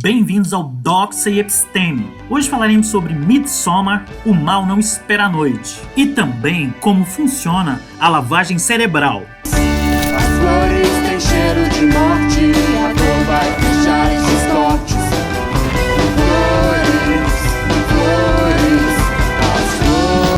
Bem-vindos ao Doxa e Episteme. Hoje falaremos sobre Midsommar, O Mal Não Espera a Noite, e também como funciona a lavagem cerebral. As flores têm cheiro de morte, a dor vai fechar esses cortes.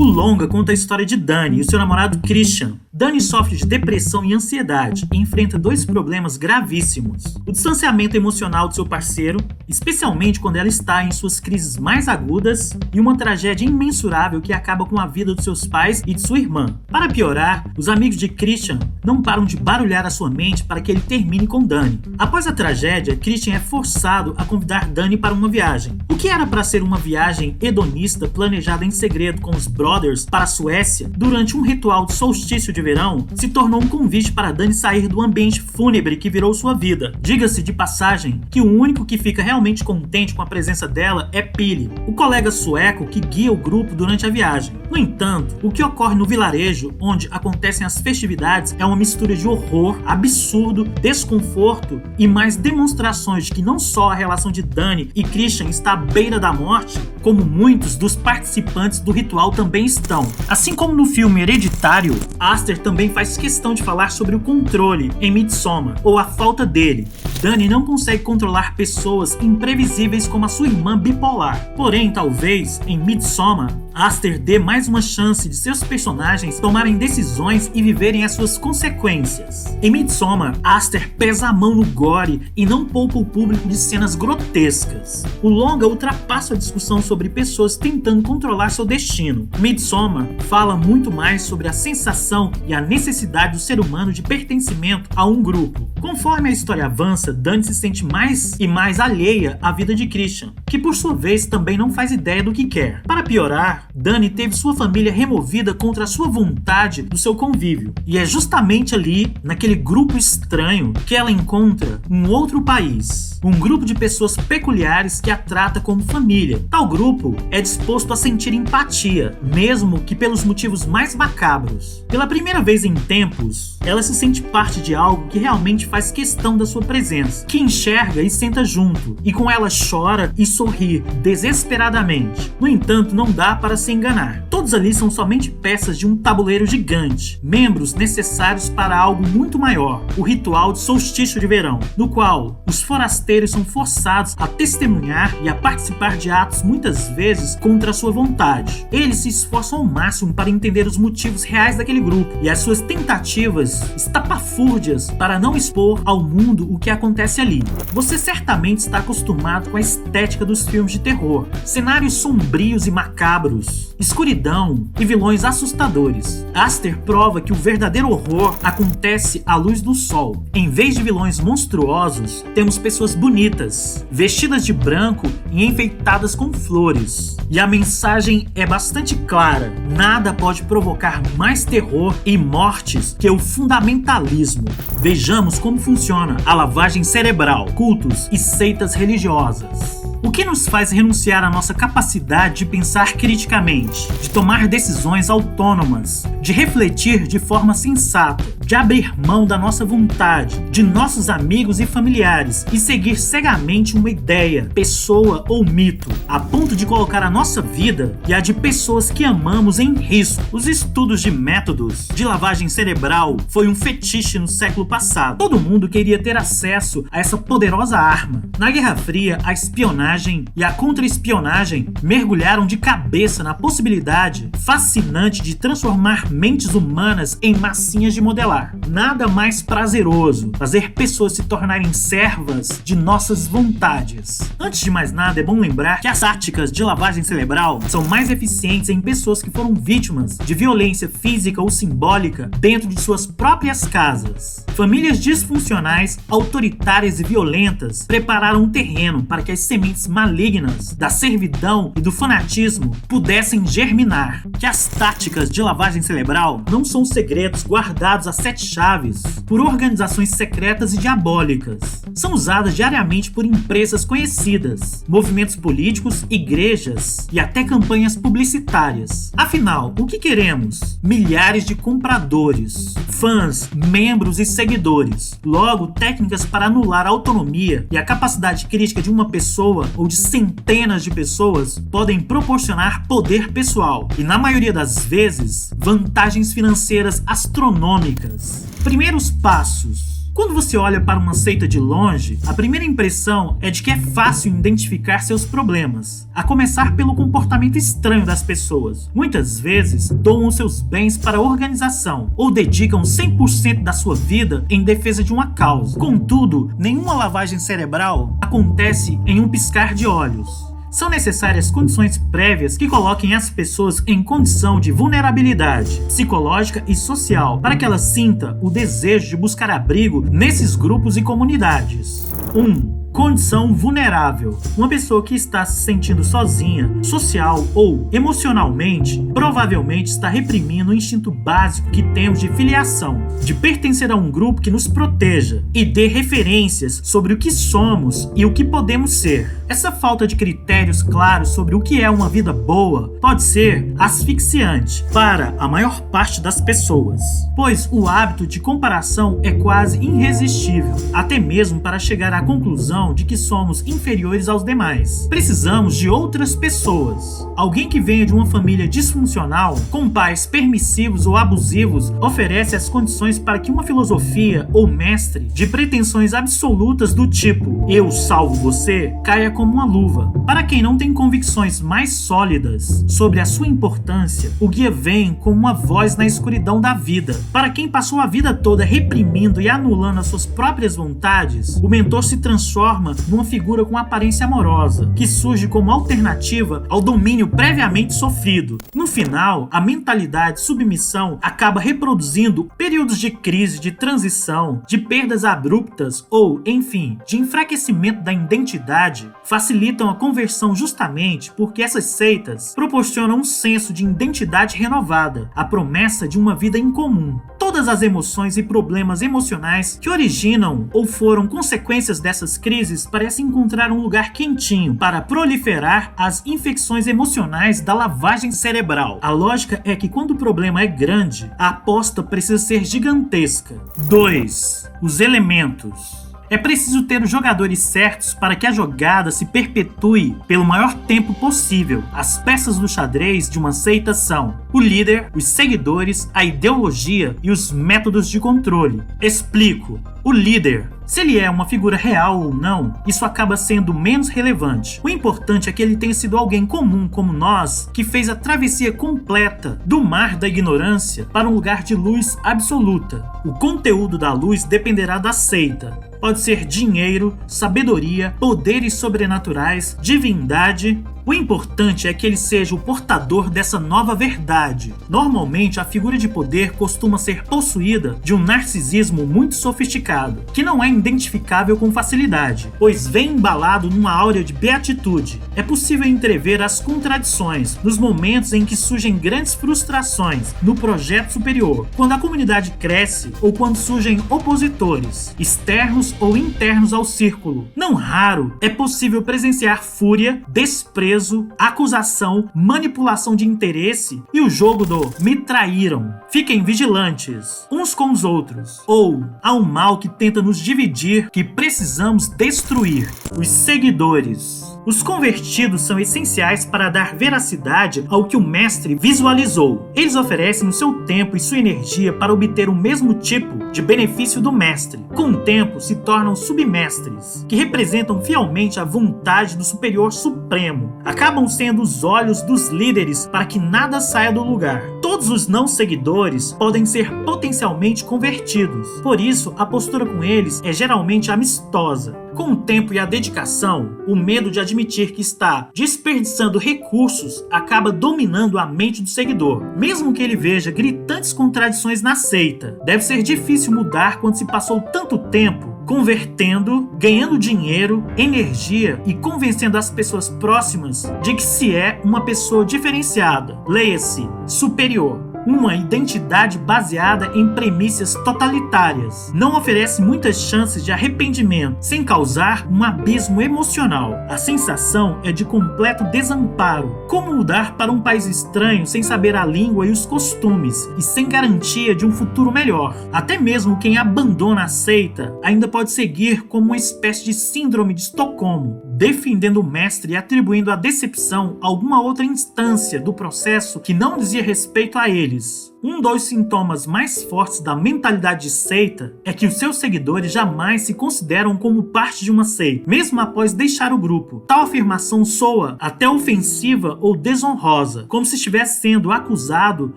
O longa conta a história de Dani e seu namorado Christian. Dani sofre de depressão e ansiedade e enfrenta dois problemas gravíssimos: o distanciamento emocional de seu parceiro, especialmente quando ela está em suas crises mais agudas, e uma tragédia imensurável que acaba com a vida dos seus pais e de sua irmã. Para piorar, os amigos de Christian não param de barulhar a sua mente para que ele termine com Dani. Após a tragédia, Christian é forçado a convidar Dani para uma viagem. O que era para ser uma viagem hedonista planejada em segredo com os brothers para a Suécia, durante um ritual de solstício de verão, se tornou um convite para Dani sair do ambiente fúnebre que virou sua vida. Diga-se de passagem que o único que fica realmente contente com a presença dela é Pili, o colega sueco que guia o grupo durante a viagem. No entanto, o que ocorre no vilarejo onde acontecem as festividades é uma mistura de horror, absurdo, desconforto e mais demonstrações de que não só a relação de Dani e Christian está à beira da morte, como muitos dos participantes do ritual também estão. Assim como no filme Hereditário, Aster também faz questão de falar sobre o controle em Midsommar, ou a falta dele. Dani não consegue controlar pessoas imprevisíveis como a sua irmã bipolar. Porém, talvez, em Midsommar, Aster dê mais uma chance de seus personagens tomarem decisões e viverem as suas consequências. Em Midsommar, Aster pesa a mão no gore e não poupa o público de cenas grotescas. O longa ultrapassa a discussão sobre pessoas tentando controlar seu destino. Midsommar fala muito mais sobre a sensação e a necessidade do ser humano de pertencimento a um grupo. Conforme a história avança, Dani se sente mais e mais alheia à vida de Christian, que por sua vez também não faz ideia do que quer. Para piorar, Dani teve sua família removida contra a sua vontade do seu convívio, e é justamente ali, naquele grupo estranho, que ela encontra um outro país, um grupo de pessoas peculiares que a trata como família. Tal grupo é disposto a sentir empatia, mesmo que pelos motivos mais macabros. Pela primeira vez em tempos, ela se sente parte de algo que realmente faz questão da sua presença, que enxerga e senta junto, e com ela chora e sorri desesperadamente. No entanto, não dá para se enganar. Todos ali são somente peças de um tabuleiro gigante, membros necessários para algo muito maior, o ritual de solstício de verão, no qual os forasteiros são forçados a testemunhar e a participar de atos muitas vezes contra a sua vontade. Eles se esforçam ao máximo para entender os motivos reais daquele grupo e as suas tentativas estapafúrdias para não expor ao mundo o que acontece ali. Você certamente está acostumado com a estética dos filmes de terror, cenários sombrios e macabros, escuridão e vilões assustadores. Aster prova que o verdadeiro horror acontece à luz do sol. Em vez de vilões monstruosos, temos pessoas bonitas, vestidas de branco e enfeitadas com flores. E a mensagem é bastante clara: nada pode provocar mais terror e mortes que o fundamentalismo. Vejamos como funciona a lavagem cerebral, cultos e seitas religiosas. O que nos faz renunciar à nossa capacidade de pensar criticamente, de tomar decisões autônomas, de refletir de forma sensata, de abrir mão da nossa vontade, de nossos amigos e familiares e seguir cegamente uma ideia, pessoa ou mito, a ponto de colocar a nossa vida e a de pessoas que amamos em risco. Os estudos de métodos de lavagem cerebral foi um fetiche no século passado. Todo mundo queria ter acesso a essa poderosa arma. Na Guerra Fria, a espionagem e a contra-espionagem mergulharam de cabeça na possibilidade fascinante de transformar mentes humanas em massinhas de modelar. Nada mais prazeroso fazer pessoas se tornarem servas de nossas vontades. Antes de mais nada, é bom lembrar que as táticas de lavagem cerebral são mais eficientes em pessoas que foram vítimas de violência física ou simbólica dentro de suas próprias casas. Famílias disfuncionais, autoritárias e violentas prepararam um terreno para que as sementes malignas da servidão e do fanatismo pudessem germinar. Que as táticas de lavagem cerebral não são segredos guardados a sete chaves por organizações secretas e diabólicas. São usadas diariamente por empresas conhecidas, movimentos políticos, igrejas e até campanhas publicitárias. Afinal, o que queremos? Milhares de compradores, fãs, membros e seguidores. Logo, técnicas para anular a autonomia e a capacidade crítica de uma pessoa ou de centenas de pessoas podem proporcionar poder pessoal e, na maioria das vezes, vantagens financeiras astronômicas. Primeiros passos. Quando você olha para uma seita de longe, a primeira impressão é de que é fácil identificar seus problemas, a começar pelo comportamento estranho das pessoas. Muitas vezes, doam seus bens para a organização ou dedicam 100% da sua vida em defesa de uma causa. Contudo, nenhuma lavagem cerebral acontece em um piscar de olhos. São necessárias condições prévias que coloquem as pessoas em condição de vulnerabilidade psicológica e social para que elas sintam o desejo de buscar abrigo nesses grupos e comunidades. 1. Condição vulnerável. Uma pessoa que está se sentindo sozinha, social ou emocionalmente, provavelmente está reprimindo o instinto básico que temos de filiação, de pertencer a um grupo que nos proteja e dê referências sobre o que somos e o que podemos ser. Essa falta de critérios claros sobre o que é uma vida boa pode ser asfixiante para a maior parte das pessoas, pois o hábito de comparação é quase irresistível, até mesmo para chegar à conclusão de que somos inferiores aos demais. Precisamos de outras pessoas. Alguém que venha de uma família disfuncional, com pais permissivos ou abusivos, oferece as condições para que uma filosofia ou mestre de pretensões absolutas do tipo "eu salvo você" caia como uma luva. Para quem não tem convicções mais sólidas sobre a sua importância, o guia vem como uma voz na escuridão da vida. Para quem passou a vida toda reprimindo e anulando as suas próprias vontades, o mentor se transforma numa figura com aparência amorosa, que surge como alternativa ao domínio previamente sofrido. No final, a mentalidade de submissão acaba reproduzindo períodos de crise, de transição, de perdas abruptas ou, enfim, de enfraquecimento da identidade, facilitam a conversão justamente porque essas seitas proporcionam um senso de identidade renovada, a promessa de uma vida em comum. Todas as emoções e problemas emocionais que originam ou foram consequências dessas crises parecem encontrar um lugar quentinho para proliferar as infecções emocionais da lavagem cerebral. A lógica é que quando o problema é grande, a aposta precisa ser gigantesca. 2. Os elementos. É preciso ter os jogadores certos para que a jogada se perpetue pelo maior tempo possível. As peças do xadrez de uma seita são o líder, os seguidores, a ideologia e os métodos de controle. Explico. O líder. Se ele é uma figura real ou não, isso acaba sendo menos relevante. O importante é que ele tenha sido alguém comum como nós, que fez a travessia completa do mar da ignorância para um lugar de luz absoluta. O conteúdo da luz dependerá da seita. Pode ser dinheiro, sabedoria, poderes sobrenaturais, divindade. O importante é que ele seja o portador dessa nova verdade. Normalmente, a figura de poder costuma ser possuída de um narcisismo muito sofisticado, que não é identificável com facilidade, pois vem embalado numa áurea de beatitude. É possível entrever as contradições nos momentos em que surgem grandes frustrações no projeto superior, quando a comunidade cresce ou quando surgem opositores, externos ou internos ao círculo. Não raro, é possível presenciar fúria, desprezo, acusação, manipulação de interesse e o jogo do "me traíram". Fiquem vigilantes uns com os outros, ou há um mal que tenta nos dividir que precisamos destruir. Os seguidores. Os convertidos são essenciais para dar veracidade ao que o mestre visualizou. Eles oferecem o seu tempo e sua energia para obter o mesmo tipo de benefício do mestre. Com o tempo, se tornam submestres, que representam fielmente a vontade do Superior Supremo. Acabam sendo os olhos dos líderes para que nada saia do lugar. Todos os não seguidores podem ser potencialmente convertidos. Por isso, a postura com eles é geralmente amistosa. Com o tempo e a dedicação, o medo de admitir que está desperdiçando recursos acaba dominando a mente do seguidor, mesmo que ele veja gritantes contradições na seita. Deve ser difícil mudar quando se passou tanto tempo convertendo, ganhando dinheiro, energia e convencendo as pessoas próximas de que se é uma pessoa diferenciada. Leia-se, superior. uma identidade baseada em premissas totalitárias. Não oferece muitas chances de arrependimento, sem causar um abismo emocional. A sensação é de completo desamparo. Como mudar para um país estranho sem saber a língua e os costumes, e sem garantia de um futuro melhor? Até mesmo quem abandona a seita ainda pode seguir como uma espécie de síndrome de Estocolmo, defendendo o mestre e atribuindo a decepção a alguma outra instância do processo que não dizia respeito a eles. Um dos sintomas mais fortes da mentalidade de seita é que os seus seguidores jamais se consideram como parte de uma seita, mesmo após deixar o grupo. Tal afirmação soa até ofensiva ou desonrosa, como se estivesse sendo acusado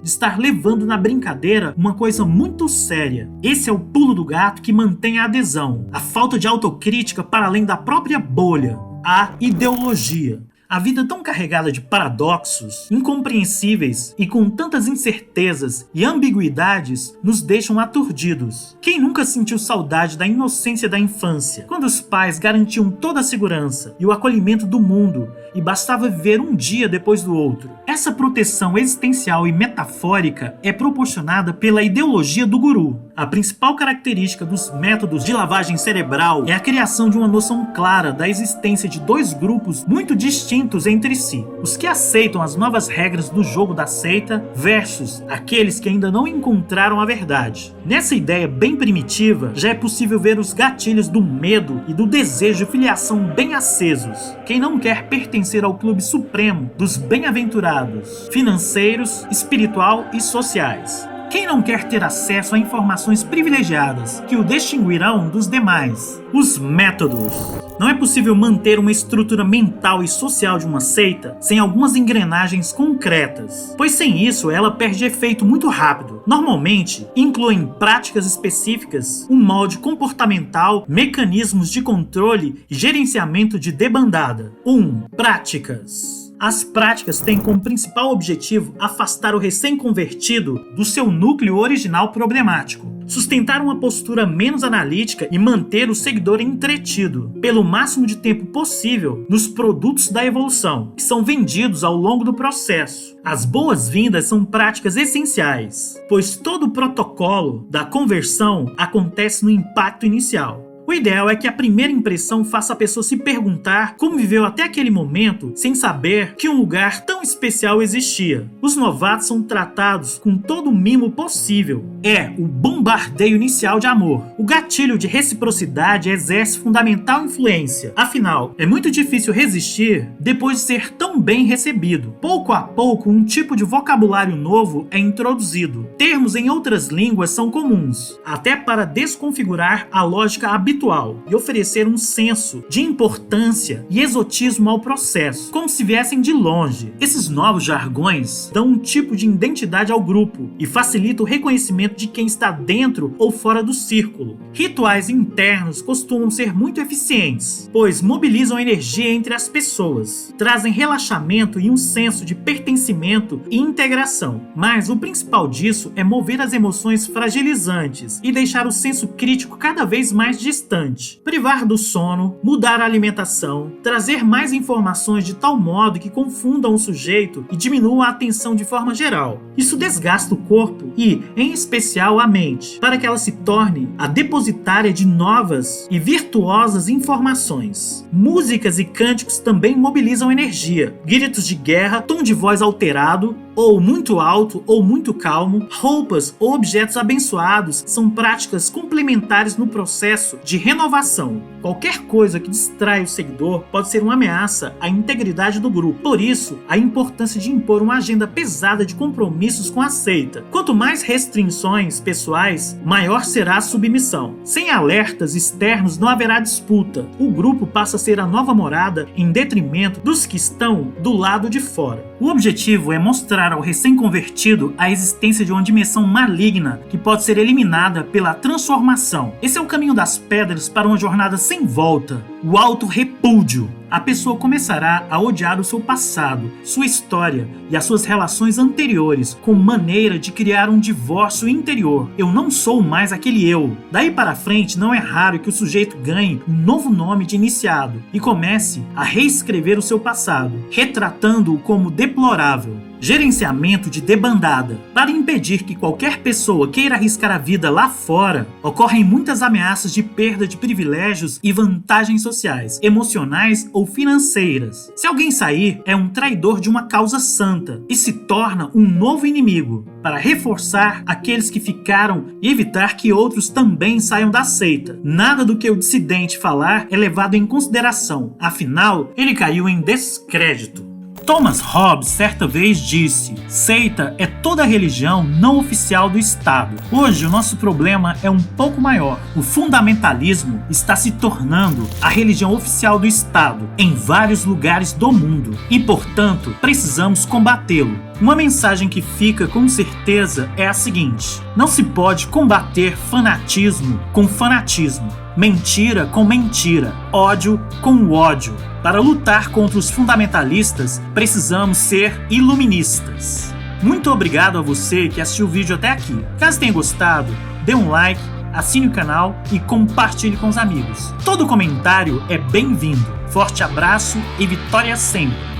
de estar levando na brincadeira uma coisa muito séria. Esse é o pulo do gato que mantém a adesão, a falta de autocrítica para além da própria bolha, a ideologia. A vida tão carregada de paradoxos, incompreensíveis e com tantas incertezas e ambiguidades nos deixam aturdidos. Quem nunca sentiu saudade da inocência da infância, quando os pais garantiam toda a segurança e o acolhimento do mundo e bastava viver um dia depois do outro? Essa proteção existencial e metafórica é proporcionada pela ideologia do guru. A principal característica dos métodos de lavagem cerebral é a criação de uma noção clara da existência de dois grupos muito distintos entre si: os que aceitam as novas regras do jogo da seita versus aqueles que ainda não encontraram a verdade. Nessa ideia bem primitiva, já é possível ver os gatilhos do medo e do desejo de filiação bem acesos. Quem não quer pertencer ao clube supremo dos bem-aventurados, financeiros, espiritual e sociais? Quem não quer ter acesso a informações privilegiadas que o distinguirão dos demais? Os métodos. Não é possível manter uma estrutura mental e social de uma seita sem algumas engrenagens concretas, pois sem isso ela perde efeito muito rápido. Normalmente, incluem práticas específicas, um molde comportamental, mecanismos de controle e gerenciamento de debandada. 1. Práticas. As práticas têm como principal objetivo afastar o recém-convertido do seu núcleo original problemático, sustentar uma postura menos analítica e manter o seguidor entretido, pelo máximo de tempo possível, nos produtos da evolução, que são vendidos ao longo do processo. As boas-vindas são práticas essenciais, pois todo o protocolo da conversão acontece no impacto inicial. O ideal é que a primeira impressão faça a pessoa se perguntar como viveu até aquele momento sem saber que um lugar tão especial existia. Os novatos são tratados com todo o mimo possível. É o bombardeio inicial de amor. O gatilho de reciprocidade exerce fundamental influência. Afinal, é muito difícil resistir depois de ser tão bem recebido. Pouco a pouco, um tipo de vocabulário novo é introduzido. Termos em outras línguas são comuns, até para desconfigurar a lógica habitual e oferecer um senso de importância e exotismo ao processo, como se viessem de longe. Esses novos jargões dão um tipo de identidade ao grupo e facilitam o reconhecimento de quem está dentro ou fora do círculo. Rituais internos costumam ser muito eficientes, pois mobilizam energia entre as pessoas, trazem relaxamento e um senso de pertencimento e integração. Mas o principal disso é mover as emoções fragilizantes e deixar o senso crítico cada vez mais distante. Privar do sono, mudar a alimentação, trazer mais informações de tal modo que confundam o sujeito e diminuam a atenção de forma geral. Isso desgasta o corpo e, em especial, a mente, para que ela se torne a depositária de novas e virtuosas informações. Músicas e cânticos também mobilizam energia. Gritos de guerra, tom de voz alterado, ou muito alto ou muito calmo, roupas ou objetos abençoados são práticas complementares no processo de renovação. Qualquer coisa que distrai o seguidor pode ser uma ameaça à integridade do grupo. Por isso, a importância de impor uma agenda pesada de compromissos com a seita. Quanto mais restrições pessoais, maior será a submissão. Sem alertas externos não haverá disputa. O grupo passa a ser a nova morada em detrimento dos que estão do lado de fora. O objetivo é mostrar ao recém-convertido a existência de uma dimensão maligna que pode ser eliminada pela transformação. Esse é o caminho das pedras para uma jornada sem volta, o auto-repúdio. A pessoa começará a odiar o seu passado, sua história e as suas relações anteriores, como maneira de criar um divórcio interior. Eu não sou mais aquele eu. Daí para frente, não é raro que o sujeito ganhe um novo nome de iniciado e comece a reescrever o seu passado, retratando-o como deplorável. Gerenciamento de debandada. Para impedir que qualquer pessoa queira arriscar a vida lá fora, ocorrem muitas ameaças de perda de privilégios e vantagens sociais, emocionais ou financeiras. Se alguém sair, é um traidor de uma causa santa e se torna um novo inimigo, para reforçar aqueles que ficaram e evitar que outros também saiam da seita. Nada do que o dissidente falar é levado em consideração, afinal, ele caiu em descrédito. Thomas Hobbes certa vez disse: seita é toda religião não oficial do Estado. Hoje o nosso problema é um pouco maior. O fundamentalismo está se tornando a religião oficial do Estado em vários lugares do mundo e, portanto, precisamos combatê-lo. Uma mensagem que fica com certeza é a seguinte: não se pode combater fanatismo com fanatismo, mentira com mentira, ódio com ódio. Para lutar contra os fundamentalistas, precisamos ser iluministas. Muito obrigado a você que assistiu o vídeo até aqui. Caso tenha gostado, dê um like, assine o canal e compartilhe com os amigos. Todo comentário é bem-vindo. Forte abraço e vitória sempre!